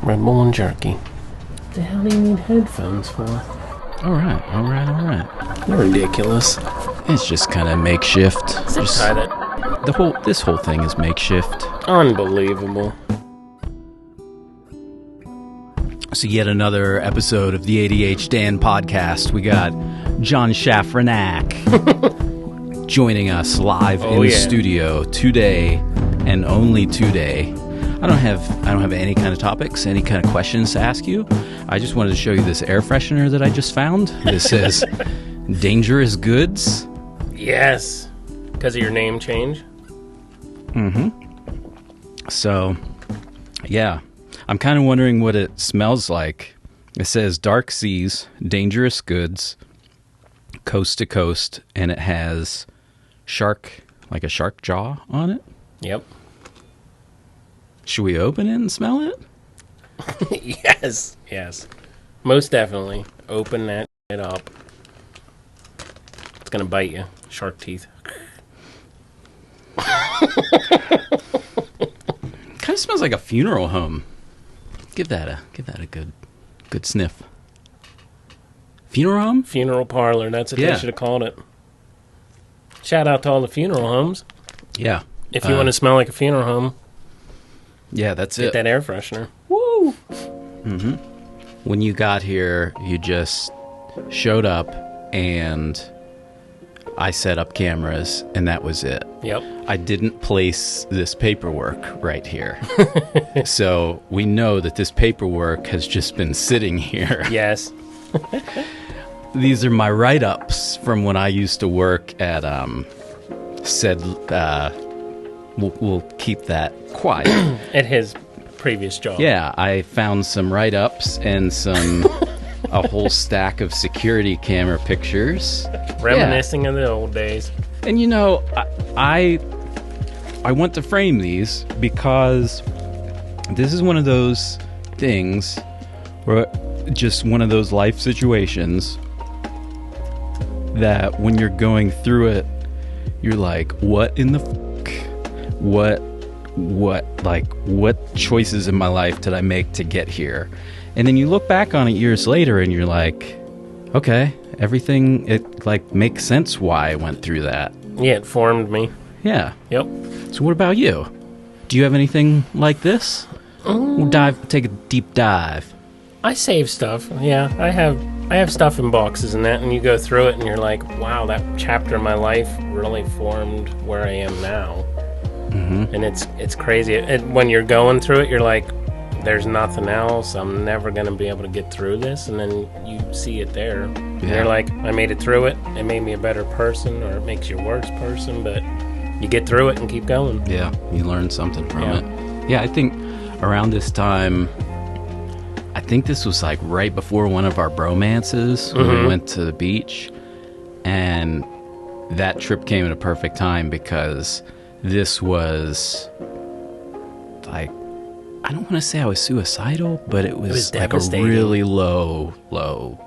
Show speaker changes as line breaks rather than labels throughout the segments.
Red Bull and jerky. What the hell do you need headphones for?
All right.
You're ridiculous.
It's just kind of makeshift.
Just tie that.
This whole thing is makeshift.
Unbelievable.
So yet another episode of the ADHDan podcast. We got John Schaffraneck joining us live in the studio today and only today. I don't have any kind of topics, any kind of questions to ask you. I just wanted to show you this air freshener that I just found. This says Dangerous Goods.
Yes. Because of your name change?
Mm-hmm. So, yeah. I'm kind of wondering what it smells like. It says Dark Seas, Dangerous Goods, Coast to Coast, and it has like a shark jaw on it.
Yep.
Should we open it and smell it?
Yes. Most definitely. Open that shit up. It's going to bite you. Shark teeth.
Kind of smells like a funeral home. Give that a good sniff. Funeral home?
Funeral parlor. That's what they should have called it. Shout out to all the funeral homes.
Yeah.
If you want to smell like a funeral home.
Yeah, that's
get
it.
Get that air freshener.
Woo! Mm-hmm. When you got here, you just showed up and I set up cameras and that was it.
Yep.
I didn't place this paperwork right here. So we know that this paperwork has just been sitting here.
Yes.
These are my write-ups from when I used to work at we'll keep that quiet.
At his previous job.
Yeah, I found some write-ups and a whole stack of security camera pictures.
Reminiscing of the old days.
And you know, I want to frame these because this is one of those things where just one of those life situations that when you're going through it, you're like, what in the fuck? What choices in my life did I make to get here? And then you look back on it years later and you're like, okay, everything, it like makes sense why I went through that.
Yeah, it formed me.
Yeah.
Yep.
So what about you? Do you have anything like this? We'll take a deep dive.
I save stuff. Yeah, I have stuff in boxes and that, and you go through it and you're like, wow, that chapter of my life really formed where I am now. Mm-hmm. And it's crazy. When you're going through it, you're like, there's nothing else. I'm never going to be able to get through this. And then you see it there. Yeah. And you're like, I made it through it. It made me a better person, or it makes you a worse person. But you get through it and keep going.
Yeah, you learn something from it. Yeah, I think around this time, I think this was like right before one of our bromances when we went to the beach. And that trip came at a perfect time because this was like, I don't want to say I was suicidal, but it was like a really low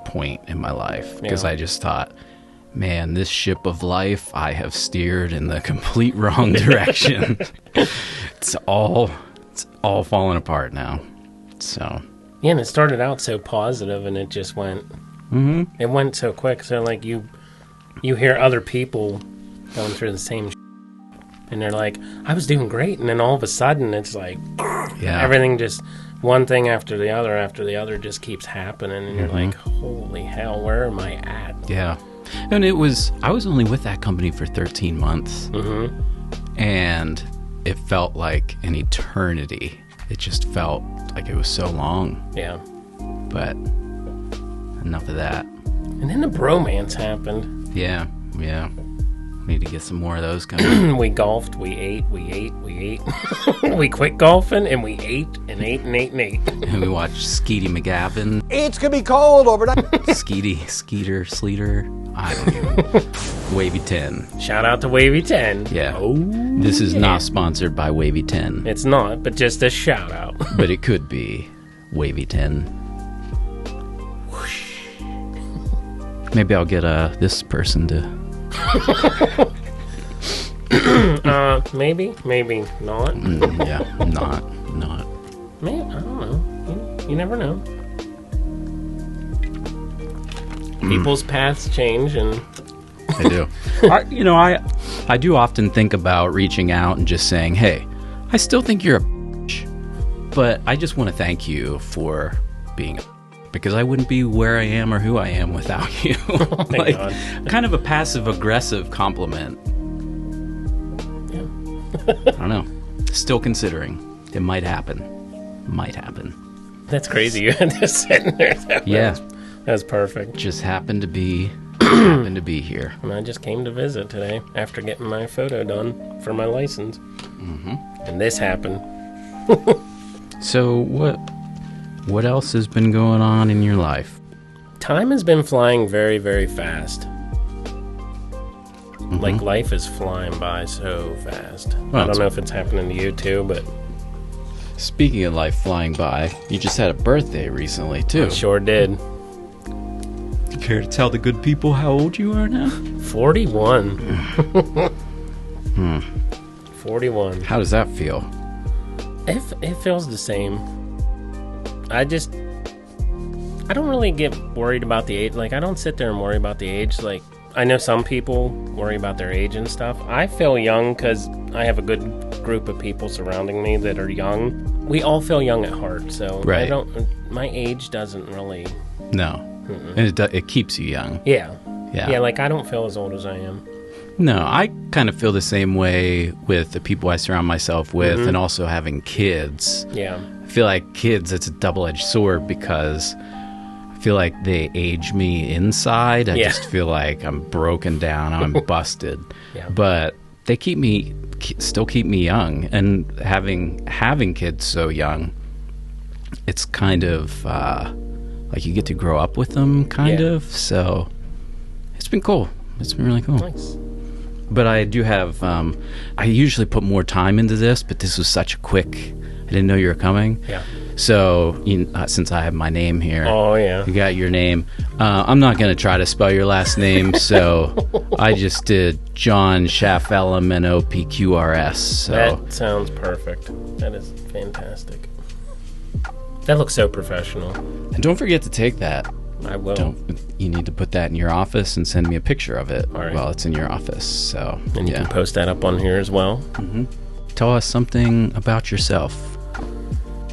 point in my life because I just thought, man, this ship of life, I have steered in the complete wrong direction. It's all falling apart now. So
yeah, and it started out so positive, and it just went. It went so quick. So like you hear other people going through the same. And they're like, I was doing great. And then all of a sudden, it's like, everything just, one thing after the other just keeps happening. And you're like, holy hell, where am I at?
Yeah. And I was only with that company for 13 months. And it felt like an eternity. It just felt like it was so long.
Yeah.
But enough of that.
And then the bromance happened.
Yeah. Need to get some more of those coming.
We golfed, we ate. We quit golfing, and we ate. And
we watched Skeety McGavin.
It's gonna be cold overnight.
Skeeter, Sleater. I don't even. Wavy 10.
Shout out to Wavy 10.
Yeah. This is not sponsored by Wavy 10.
It's not, but just a shout out.
But it could be Wavy 10.
Whoosh.
Maybe I'll get this person to.
Maybe not.
Yeah, not.
Man, I don't know. you never know. People's paths change, and
I do. I do often think about reaching out and just saying, hey, I still think you're a bitch, but I just want to thank you for being a bitch, because I wouldn't be where I am or who I am without you. Like, kind of a passive-aggressive compliment. Yeah. I don't know. Still considering. It might happen. Might happen.
That's crazy. You had this sitting there. That was perfect.
Just happened to be here.
And I just came to visit today after getting my photo done for my license. Mm-hmm. And this happened.
So what else has been going on in your life?
Time has been flying very, very fast. Mm-hmm. Like, life is flying by so fast. Well, I don't know if it's happening to you too, but...
Speaking of life flying by, you just had a birthday recently, too.
I sure did.
You care to tell the good people how old you are now?
41. 41.
How does that feel?
It feels the same. I don't really get worried about the age. Like, I don't sit there and worry about the age. Like, I know some people worry about their age and stuff. I feel young because I have a good group of people surrounding me that are young. We all feel young at heart, so
right.
My age doesn't really...
No. And it keeps you young.
Yeah. Like, I don't feel as old as I am.
No, I kind of feel the same way with the people I surround myself with, and also having kids.
Yeah.
I feel like kids, it's a double-edged sword because I feel like they age me inside. I just feel like I'm broken down, I'm busted. Yeah. But they still keep me young. And having kids so young, it's kind of like you get to grow up with them, kind of. So it's been cool. It's been really cool.
Nice.
But I do have, I usually put more time into this, but this was such a quick, I didn't know you were coming.
Yeah.
So, since I have my name here.
Oh, yeah.
You got your name. I'm not going to try to spell your last name, so I just did John Schaffraneck. So.
That sounds perfect. That is fantastic. That looks so professional.
And don't forget to take that.
I will.
You need to put that in your office and send me a picture of it
right.
while it's in your office. So,
and you can post that up on here as well.
Mm-hmm. Tell us something about yourself.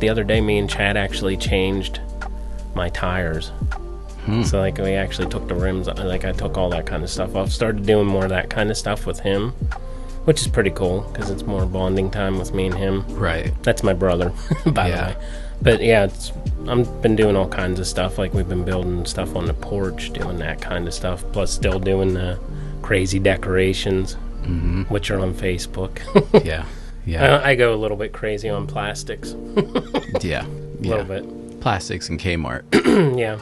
The other day, me and Chad actually changed my tires. So, like, we actually took the rims. Like, I took all that kind of stuff off. Started doing more of that kind of stuff with him, which is pretty cool because it's more bonding time with me and him.
Right.
That's my brother, by the way. But yeah, I've been doing all kinds of stuff. Like, we've been building stuff on the porch, doing that kind of stuff. Plus, still doing the crazy decorations, which are on Facebook.
Yeah.
I go a little bit crazy on plastics.
Yeah.
A little bit.
Plastics and Kmart.
Yeah.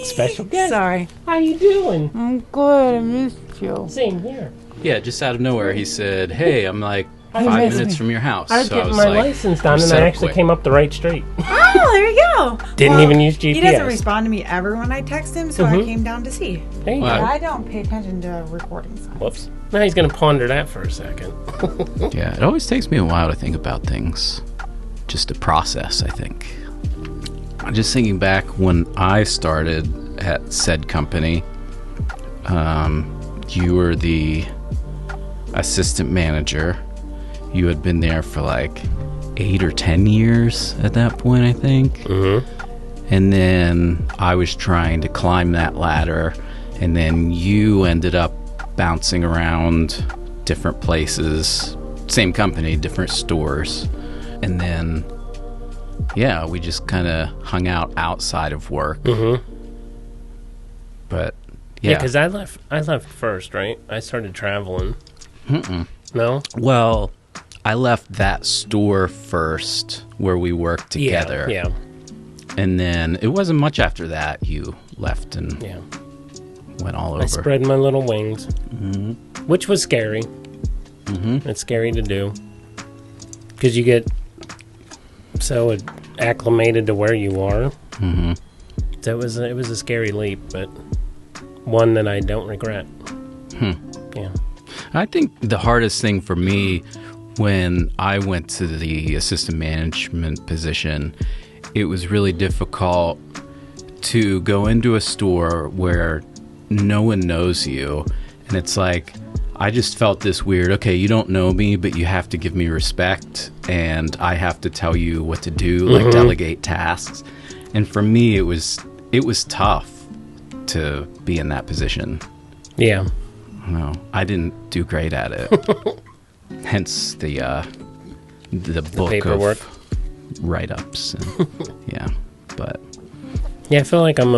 Special guest.
Sorry.
How you doing?
I'm good. I missed you.
Same here.
Yeah, just out of nowhere, he said, "Hey, I'm like 5 minutes from your house."
I was getting my license done, and I actually came up the right street.
Oh, there you go.
Didn't even use GPS.
He doesn't respond to me ever when I text him, so I came down to see.
There you go.
I don't pay attention to recording signs.
Whoops. Now he's going to ponder that for a second.
Yeah, it always takes me a while to think about things. Just to process, I think. I'm just thinking back when I started at said company. You were the assistant manager. You had been there for like 8 or 10 years at that point, I think. Mm-hmm. And then I was trying to climb that ladder, and then you ended up bouncing around different places, same company, different stores. And then, yeah, we just kind of hung out outside of work. Mm-hmm. But, yeah.
Because I left first, right? I started traveling.
Mm-mm.
No?
Well, I left that store first where we worked together.
Yeah.
And then it wasn't much after that you left and went all over.
I spread my little wings, which was scary. Mm-hmm. It's scary to do because you get so acclimated to where you are. Mm-hmm. So it was a scary leap, but one that I don't regret. Yeah.
I think the hardest thing for me when I went to the assistant management position, it was really difficult to go into a store where no one knows you. And it's like, I just felt this weird, okay, you don't know me, but you have to give me respect, and I have to tell you what to do, like delegate tasks. And for me, it was tough to be in that position.
Yeah.
No, I didn't do great at it. Hence the book
paperwork.
of write-ups. And, yeah, but
Yeah, I feel like I'm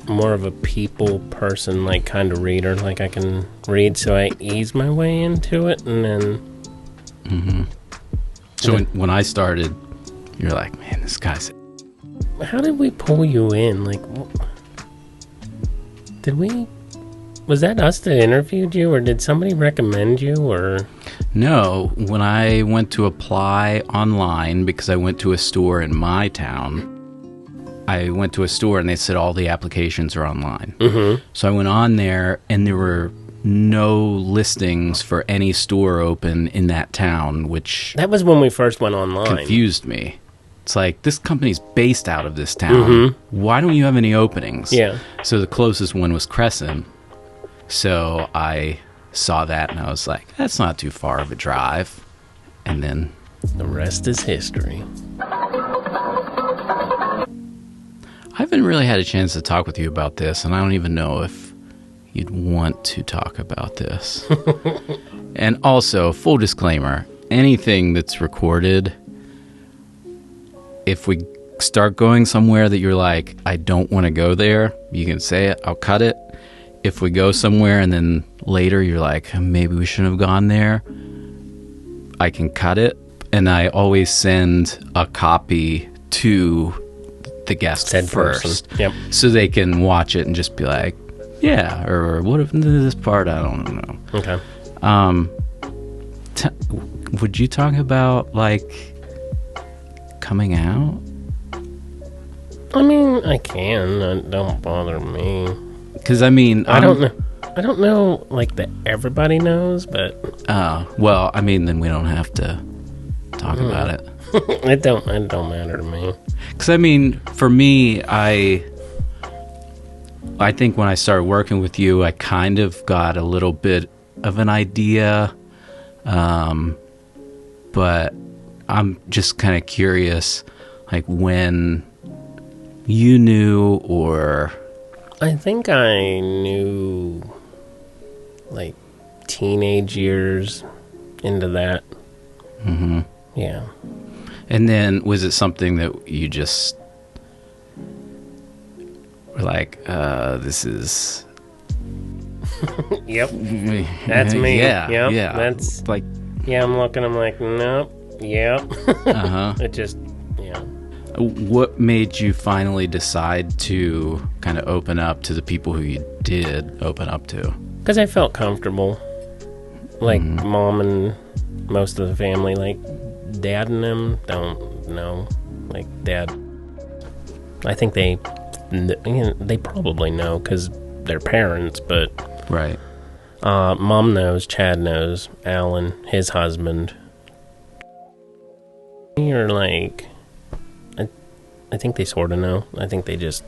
more of a people person, like kind of reader. Like I can read, so I ease my way into it, and then.
So when I started, you're like, man, this guy's.
How did we pull you in? Like, did we? Was that us that interviewed you, or did somebody recommend you, or?
No, when I went to apply online, because I went to a store in my town, I went to a store and they said all the applications are online. So I went on there and there were no listings for any store open in that town, which...
That was when we first went online.
Confused me. It's like, this company's based out of this town. Why don't you have any openings?
Yeah.
So the closest one was Crescent. So I saw that and I was like, that's not too far of a drive. And then
the rest is history.
I haven't really had a chance to talk with you about this, and I don't even know if you'd want to talk about this. And also, full disclaimer, anything that's recorded, if we start going somewhere that you're like, I don't want to go there, you can say it, I'll cut it. If we go somewhere and then later you're like, maybe we shouldn't have gone there, I can cut it. And I always send a copy to the guest first.
Yep.
So they can watch it and just be like, yeah, or what if this part, I don't know.
Okay.
Would you talk about, like, coming out?
I mean, I can. It don't bother me.
Because, I mean...
I don't know. I don't know, like, that everybody knows, but...
well, I mean, then we don't have to talk about it.
It don't matter to me.
Because, I mean, for me, I think when I started working with you, I kind of got a little bit of an idea, but I'm just kind of curious, like, when you knew, or...
I think I knew, like, teenage years into that. Yeah.
And then, was it something that you just were like, this is...
Yep. That's me.
Yeah,
yep.
yeah.
That's...
Like...
Yeah, I'm looking, I'm like, nope. Yep. It just... Yeah.
What made you finally decide to kind of open up to the people who you did open up to?
Because I felt comfortable. Like, Mom and most of the family, like, Dad and them don't know. Like, Dad, I think they probably know because they're parents, but...
Right.
Mom knows, Chad knows, Alan, his husband. You're like... I think they sort of know. I think they just,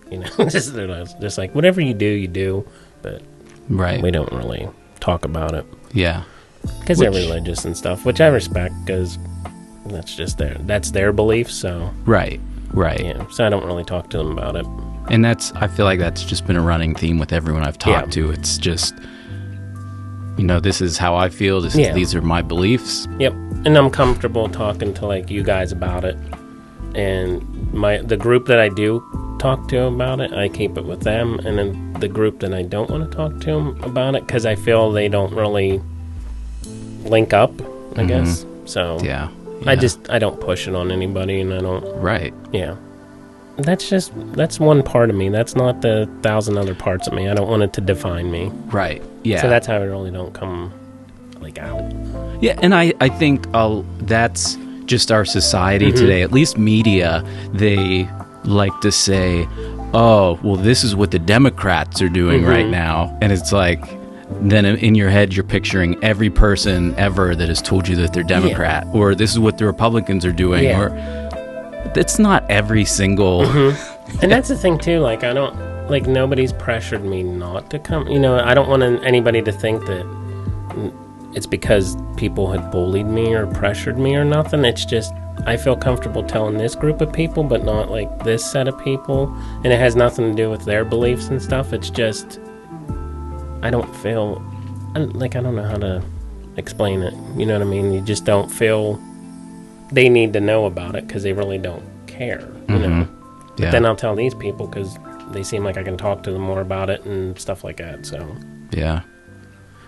they're just like, whatever you do, but
right.
We don't really talk about it.
Yeah.
Because they're religious and stuff, which I respect, because that's just that's their belief, so.
Right. Yeah.
So I don't really talk to them about it.
And I feel like that's just been a running theme with everyone I've talked to. It's just, this is how I feel. These are my beliefs.
Yep. And I'm comfortable talking to, like, you guys about it. And the group that I do talk to about it, I keep it with them. And then the group that I don't want to talk to them about it, because I feel they don't really link up, I guess. So
yeah.
I don't push it on anybody, and I don't.
Right.
Yeah. That's one part of me. That's not the 1,000 other parts of me. I don't want it to define me.
Right. Yeah.
So that's how I really don't come, like, out.
Yeah, and I think that's just our society today. At least media, they like to say, oh, well, this is what the Democrats are doing right now. And it's like, then in your head, you're picturing every person ever that has told you that they're Democrat, or this is what the Republicans are doing, or it's not every single.
And that's the thing too. Like, I don't, like, nobody's pressured me not to come. You know, I don't want anybody to think that it's because people had bullied me or pressured me or nothing. It's just, I feel comfortable telling this group of people, but not like this set of people. And it has nothing to do with their beliefs and stuff. It's just, I don't feel, like, I don't know how to explain it. You know what I mean? You just don't feel they need to know about it because they really don't care, you know? But then I'll tell these people because they seem like I can talk to them more about it and stuff like that, so.
Yeah.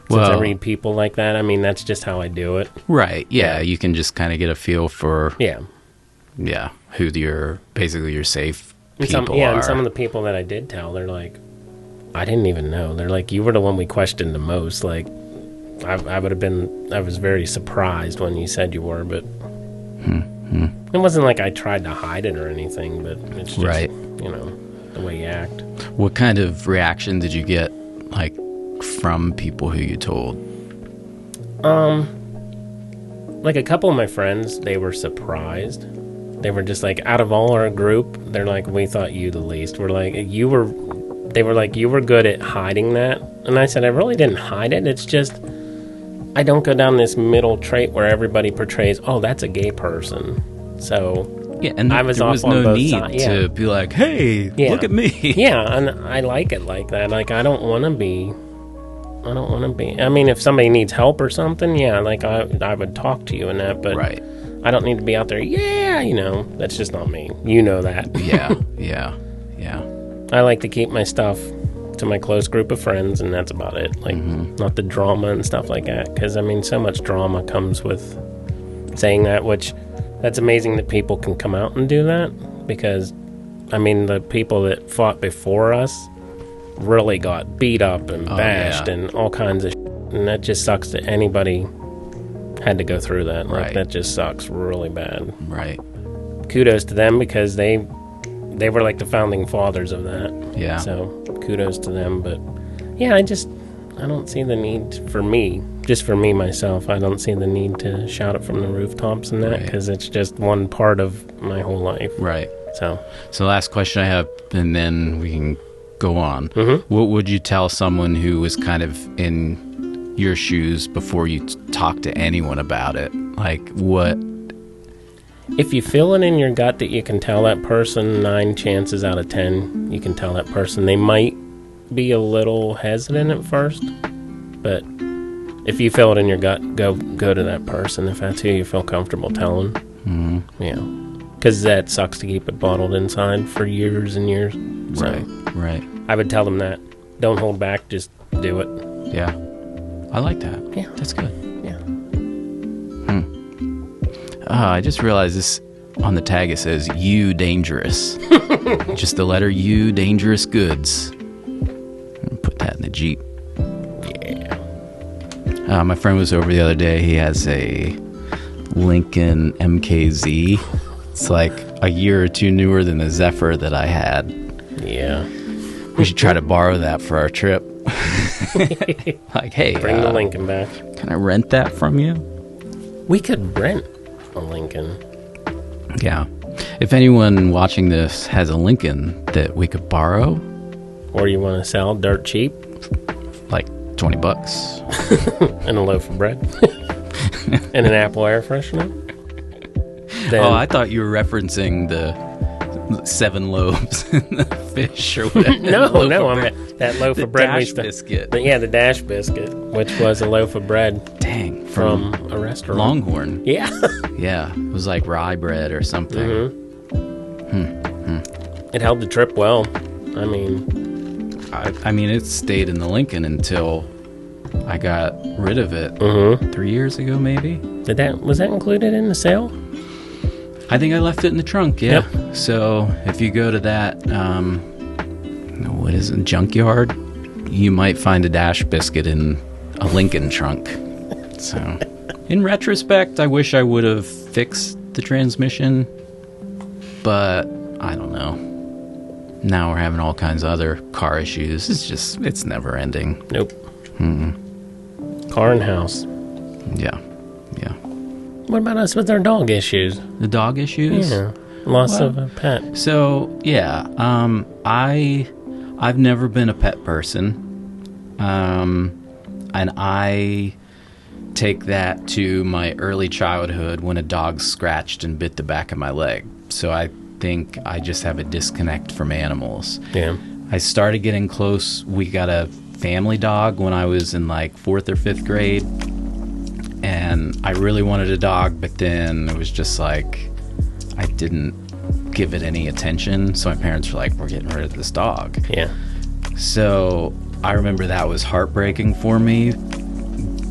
Since I read people like that, I mean, that's just how I do it.
Right, yeah. You can just kind of get a feel for...
Yeah,
who your safe people are.
And some of the people that I did tell, they're like, I didn't even know. They're like, you were the one we questioned the most. Like, I would have been... I was very surprised when you said you were, but... It wasn't like I tried to hide it or anything, but it's just, you know, the way you act.
What kind of reaction did you get, like, from people who you told?
Like, a couple of my friends, they were surprised. They were just like, out of all our group, they're like, we thought you the least. We're like, they were like, you were good at hiding that. And I said, I really didn't hide it. It's just, I don't go down this middle trait where everybody portrays, oh, that's a gay person. So
yeah, and
I was
there
off
was
on
no
both
need
sides.
to be like, hey, look at me.
Yeah, and I like it like that. Like, I don't want to be. I mean, if somebody needs help or something, yeah, like I would talk to you and that, but I don't need to be out there. Yeah, you know, that's just not me. You know that.
Yeah.
I like to keep my stuff to my close group of friends, and that's about it. Like, not the drama and stuff like that. Because, I mean, so much drama comes with saying that, which that's amazing that people can come out and do that. Because, I mean, the people that fought before us really got beat up and bashed and all kinds of shit. And that just sucks that anybody had to go through that. Like, that just sucks really bad.
Right.
Kudos to them because they were like the founding fathers of that.
Yeah.
So kudos to them. But yeah, I don't see the need for me, just for me myself. I don't see the need to shout it from the rooftops and that because it's just one part of my whole life.
Right.
So
last question I have, and then we can go on. What would you tell someone who was kind of in your shoes before you talk to anyone about it? Like, what?
If you feel it in your gut that you can tell that person, 9 chances out of 10, you can tell that person. They might be a little hesitant at first, but if you feel it in your gut, go to that person if that's who you feel comfortable telling. Yeah, because that sucks to keep it bottled inside for years and years. So
Right.
I would tell them that. Don't hold back, just do it.
Yeah. I like that.
Yeah.
That's good.
Yeah.
I just realized this on the tag. It says "You dangerous." Just the letter U, dangerous goods. Put that in the Jeep. Yeah. My friend was over the other day. He has a Lincoln MKZ. It's like a year or two newer than the Zephyr that I had.
Yeah.
We should try to borrow that for our trip. Like, hey,
bring the Lincoln back.
Can I rent that from you?
We could rent a Lincoln.
Yeah. If anyone watching this has a Lincoln that we could borrow,
or you want to sell dirt cheap,
like $20
and a loaf of bread and an Apple air freshener. Then,
I thought you were referencing the 7 loaves and the fish or whatever.
no, I meant that loaf of bread.
Dash biscuit.
The Dash biscuit, which was a loaf of bread.
Dang,
from a restaurant.
Longhorn.
Yeah.
Yeah, it was like rye bread or something.
It held the trip well. I mean,
it stayed in the Lincoln until I got rid of it 3 years ago, maybe.
Was that included in the sale?
I think I left it in the trunk, yeah. Yep. So if you go to that, what is it, junkyard, you might find a Dash biscuit in a Lincoln trunk. So in retrospect, I wish I would have fixed the transmission, but I don't know. Now we're having all kinds of other car issues. It's never ending.
Nope. Car and house.
Yeah.
What about us with our dog issues?
The dog issues?
Yeah. Loss of a pet.
So, yeah. I've never been a pet person. And I take that to my early childhood when a dog scratched and bit the back of my leg. So I think I just have a disconnect from animals.
Yeah.
I started getting close. We got a family dog when I was in like 4th or 5th grade. And I really wanted a dog, but then it was just like I didn't give it any attention. So my parents were like, we're getting rid of this dog.
Yeah.
So I remember that was heartbreaking for me,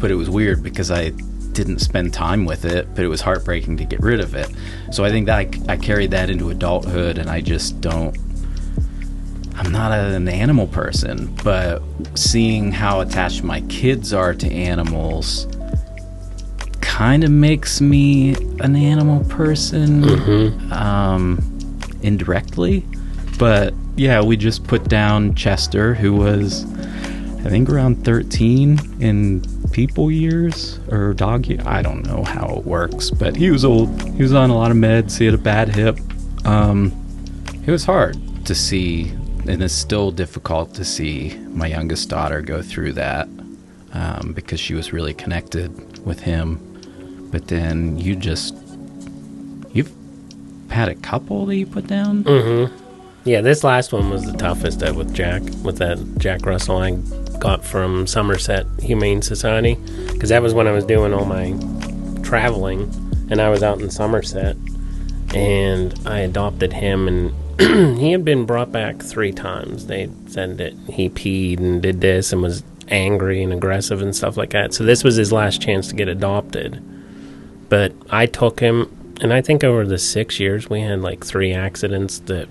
but it was weird because I didn't spend time with it, but it was heartbreaking to get rid of it. So I think that I carried that into adulthood, and I just don't, I'm not an animal person, but seeing how attached my kids are to animals kind of makes me an animal person, indirectly. But yeah, we just put down Chester, who was, I think, around 13 in people years or dog year. I don't know how it works, but he was old. He was on a lot of meds. He had a bad hip. It was hard to see, and it's still difficult to see my youngest daughter go through that, because she was really connected with him. But then you've had a couple that you put down?
Yeah, this last one was the toughest with Jack, with that Jack Russell I got from Somerset Humane Society, because that was when I was doing all my traveling, and I was out in Somerset, and I adopted him, and he had been brought back 3 times. They said that he peed and did this and was angry and aggressive and stuff like that. So this was his last chance to get adopted. But I took him, and I think over the 6 years we had like 3 accidents that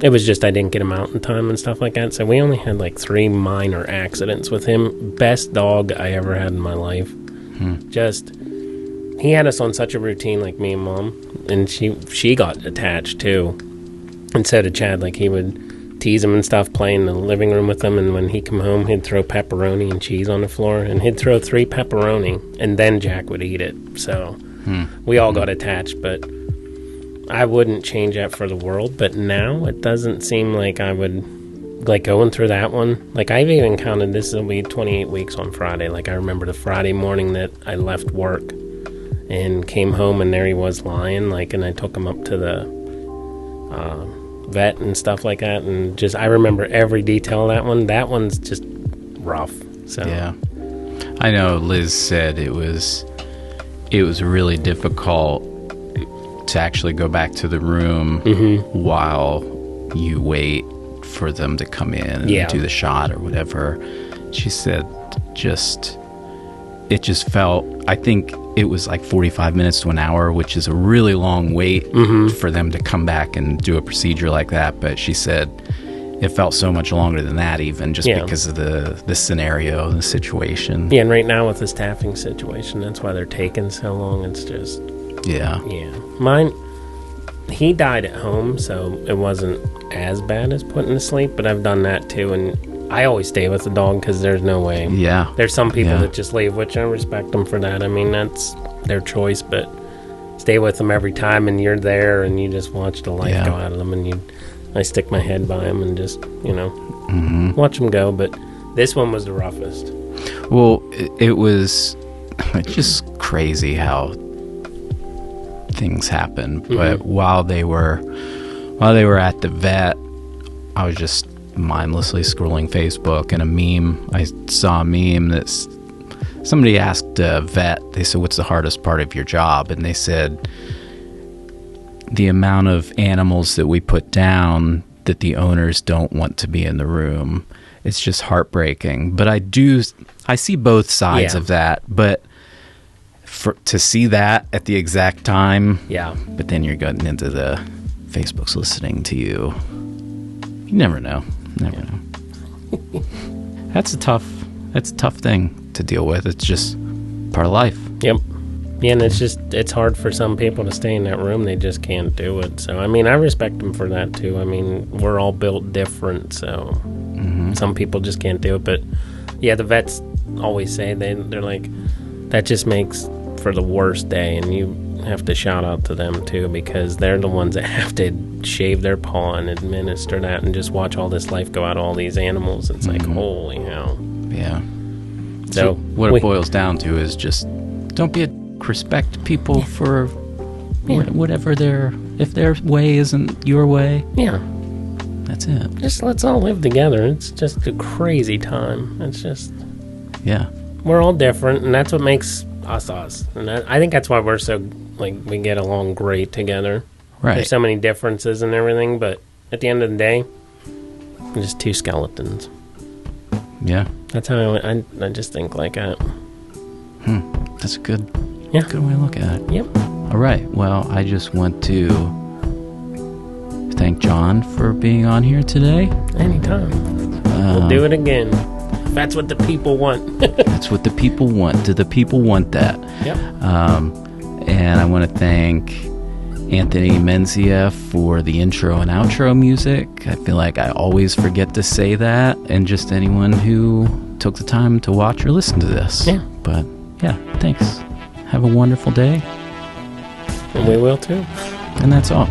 it was just I didn't get him out in time and stuff like that. So we only had like 3 minor accidents with him. Best dog I ever had in my life. Just, he had us on such a routine, like me and Mom, and she got attached too. And so did Chad. Like, he would tease him and stuff, play in the living room with him, and when he'd come home, he'd throw pepperoni and cheese on the floor, and he'd throw 3 pepperoni, and then Jack would eat it. So we all got attached, but I wouldn't change that for the world. But now it doesn't seem like I would, like, going through that one. Like, I've even counted, this will be 28 weeks on Friday. Like, I remember the Friday morning that I left work and came home, and there he was lying, like, and I took him up to the vet and stuff like that, and just, I remember every detail of that one. That one's just rough. So
yeah, I know Liz said it was really difficult to actually go back to the room while you wait for them to come in and do the shot or whatever. She said it just felt, I think it was like 45 minutes to an hour, which is a really long wait for them to come back and do a procedure like that. But she said it felt so much longer than that, even just because of the scenario, the situation.
Yeah, and right now with the staffing situation, that's why they're taking so long. It's just... Yeah. Mine, he died at home, so it wasn't as bad as putting to sleep, but I've done that too, and I always stay with the dog because there's no way. Yeah. There's some people that just leave, which I respect them for that. I mean, that's their choice, but stay with them every time, and you're there, and you just watch the life go out of them, and I stick my head by them and just, watch them go, but this one was the roughest.
Well, it was just crazy how things happen, but while they were at the vet, I was just mindlessly scrolling Facebook, and I saw a meme that somebody asked a vet, they said, what's the hardest part of your job? And they said, the amount of animals that we put down that the owners don't want to be in the room. It's just heartbreaking. But I see both sides of that, but to see that at the exact time, but then you're getting into the Facebook's listening to you. You never know. Never know. That's a tough thing to deal with. It's just part of life.
Yep. Yeah, and it's hard for some people to stay in that room. They just can't do it. So, I mean, I respect them for that, too. I mean, we're all built different, so some people just can't do it. But, yeah, the vets, always say they're like, that just makes for the worst day, and you have to shout out to them too, because they're the ones that have to shave their paw and administer that and just watch all this life go out of all these animals. It's like, holy hell.
Yeah.
So
what it boils down to is just don't be respect people for whatever if their way isn't your way.
Yeah.
That's it.
Just let's all live together. It's just a crazy time. It's just...
Yeah.
We're all different, and that's what makes us. And I think that's why we're so, like, we get along great together.
Right.
There's so many differences and everything, but at the end of the day, we're just two skeletons.
Yeah.
That's how I just think like that.
That's a good way to look at it.
Yep.
All right. Well, I just want to thank John for being on here today.
Anytime. We'll do it again. That's what the people want.
That's what the people want. Do the people want that?
Yep.
And I want to thank Anthony Menzia for the intro and outro music. I feel like I always forget to say that, and just anyone who took the time to watch or listen to this.
Yeah.
But yeah, thanks. Have a wonderful day.
And we will too.
And that's all.